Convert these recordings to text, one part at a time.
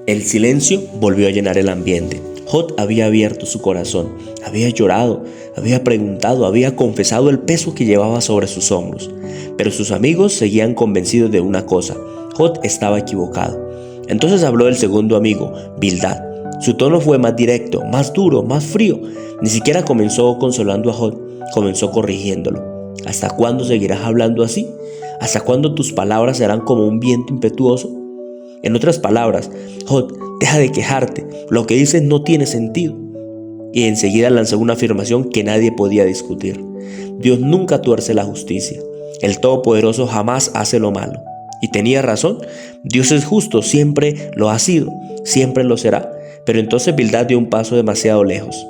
El silencio volvió a llenar el ambiente. Jod había abierto su corazón, había llorado, había preguntado, había confesado el peso que llevaba sobre sus hombros. Pero sus amigos seguían convencidos de una cosa: Jod estaba equivocado. Entonces habló el segundo amigo, Bildad. Su tono fue más directo, más duro, más frío. Ni siquiera comenzó consolando a Jod, comenzó corrigiéndolo. ¿Hasta cuándo seguirás hablando así? ¿Hasta cuándo tus palabras serán como un viento impetuoso? En otras palabras, Jod, deja de quejarte, lo que dices no tiene sentido. Y enseguida lanzó una afirmación que nadie podía discutir: Dios nunca tuerce la justicia, el Todopoderoso jamás hace lo malo. Y tenía razón, Dios es justo, siempre lo ha sido, siempre lo será. Pero entonces Bildad dio un paso demasiado lejos.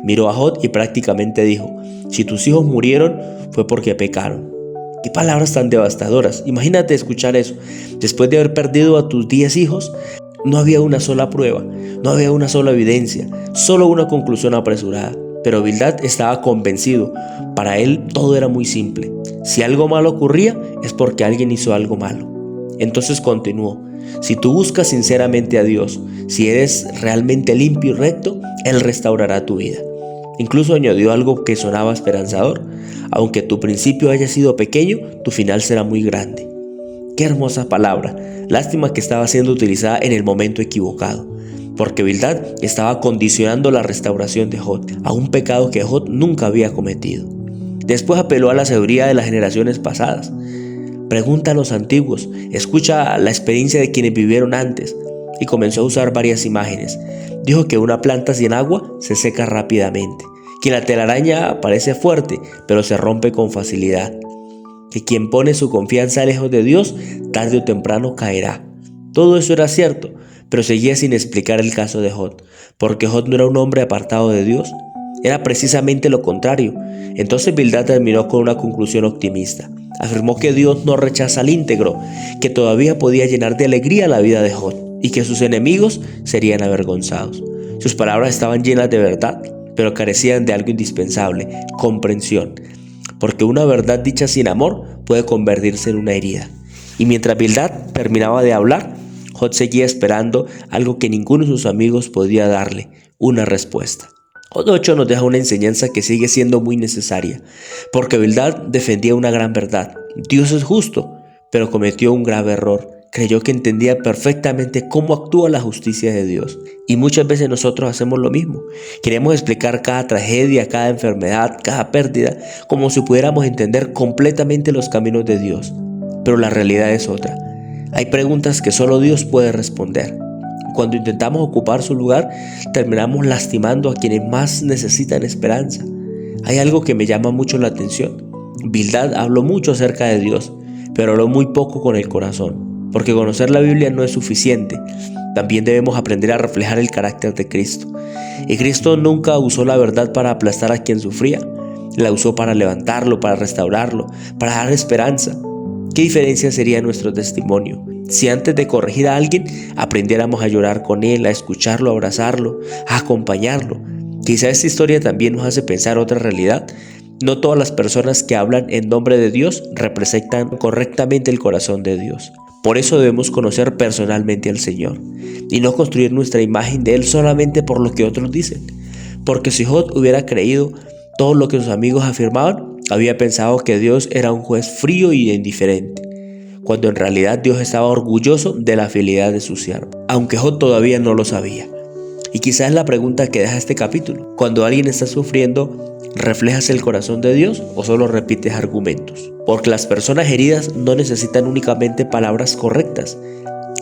Miró a Jod y prácticamente dijo: si tus hijos murieron fue porque pecaron. Qué palabras tan devastadoras. Imagínate escuchar eso. Después de haber perdido a tus 10 hijos, no había una sola prueba, no había una sola evidencia, solo una conclusión apresurada. Pero Bildad estaba convencido. Para él todo era muy simple. Si algo malo ocurría, es porque alguien hizo algo malo. Entonces continuó: si tú buscas sinceramente a Dios, si eres realmente limpio y recto, Él restaurará tu vida. Incluso añadió algo que sonaba esperanzador: aunque tu principio haya sido pequeño, tu final será muy grande. Qué hermosa palabra. Lástima que estaba siendo utilizada en el momento equivocado, porque Bildad estaba condicionando la restauración de Jod a un pecado que Jod nunca había cometido. Después apeló a la sabiduría de las generaciones pasadas. Pregunta a los antiguos, escucha la experiencia de quienes vivieron antes. Y comenzó a usar varias imágenes. Dijo que una planta sin agua se seca rápidamente, que la telaraña parece fuerte, pero se rompe con facilidad, que quien pone su confianza lejos de Dios, tarde o temprano caerá. Todo eso era cierto, pero seguía sin explicar el caso de Jod, porque Jod no era un hombre apartado de Dios, era precisamente lo contrario. Entonces Bildad terminó con una conclusión optimista. Afirmó que Dios no rechaza al íntegro, que todavía podía llenar de alegría la vida de Jod y que sus enemigos serían avergonzados. Sus palabras estaban llenas de verdad, pero carecían de algo indispensable: comprensión. Porque una verdad dicha sin amor puede convertirse en una herida. Y mientras Bildad terminaba de hablar, Jod seguía esperando algo que ninguno de sus amigos podía darle: una respuesta. Jod 8 nos deja una enseñanza que sigue siendo muy necesaria, porque Bildad defendía una gran verdad: Dios es justo, pero cometió un grave error. Creyó que entendía perfectamente cómo actúa la justicia de Dios. Y muchas veces nosotros hacemos lo mismo. Queremos explicar cada tragedia, cada enfermedad, cada pérdida, como si pudiéramos entender completamente los caminos de Dios. Pero la realidad es otra. Hay preguntas que solo Dios puede responder. Cuando intentamos ocupar su lugar, terminamos lastimando a quienes más necesitan esperanza. Hay algo que me llama mucho la atención. Bildad habló mucho acerca de Dios, pero habló muy poco con el corazón. Porque conocer la Biblia no es suficiente. También debemos aprender a reflejar el carácter de Cristo. Y Cristo nunca usó la verdad para aplastar a quien sufría. La usó para levantarlo, para restaurarlo, para dar esperanza. ¿Qué diferencia sería nuestro testimonio si antes de corregir a alguien aprendiéramos a llorar con él, a escucharlo, a abrazarlo, a acompañarlo? Quizá esta historia también nos hace pensar otra realidad. No todas las personas que hablan en nombre de Dios representan correctamente el corazón de Dios. Por eso debemos conocer personalmente al Señor y no construir nuestra imagen de Él solamente por lo que otros dicen. Porque si Jod hubiera creído todo lo que sus amigos afirmaban, había pensado que Dios era un juez frío y indiferente, cuando en realidad Dios estaba orgulloso de la fidelidad de su siervo, aunque Jod todavía no lo sabía. Y quizás es la pregunta que deja este capítulo: cuando alguien está sufriendo, ¿reflejas el corazón de Dios o solo repites argumentos? Porque las personas heridas no necesitan únicamente palabras correctas,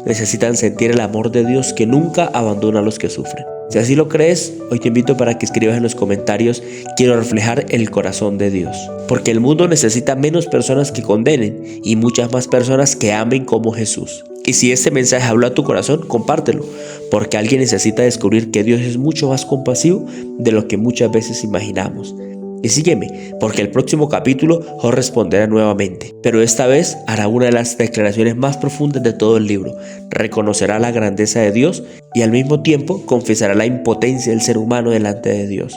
necesitan sentir el amor de Dios que nunca abandona a los que sufren. Si así lo crees, hoy te invito para que escribas en los comentarios: quiero reflejar el corazón de Dios. Porque el mundo necesita menos personas que condenen y muchas más personas que amen como Jesús. Y si este mensaje habló a tu corazón, compártelo, porque alguien necesita descubrir que Dios es mucho más compasivo de lo que muchas veces imaginamos. Y sígueme, porque el próximo capítulo Jod responderá nuevamente, pero esta vez hará una de las declaraciones más profundas de todo el libro. Reconocerá la grandeza de Dios y al mismo tiempo confesará la impotencia del ser humano delante de Dios.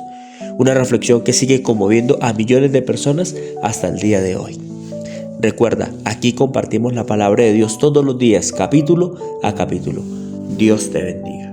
Una reflexión que sigue conmoviendo a millones de personas hasta el día de hoy. Recuerda, aquí compartimos la palabra de Dios todos los días, capítulo a capítulo. Dios te bendiga.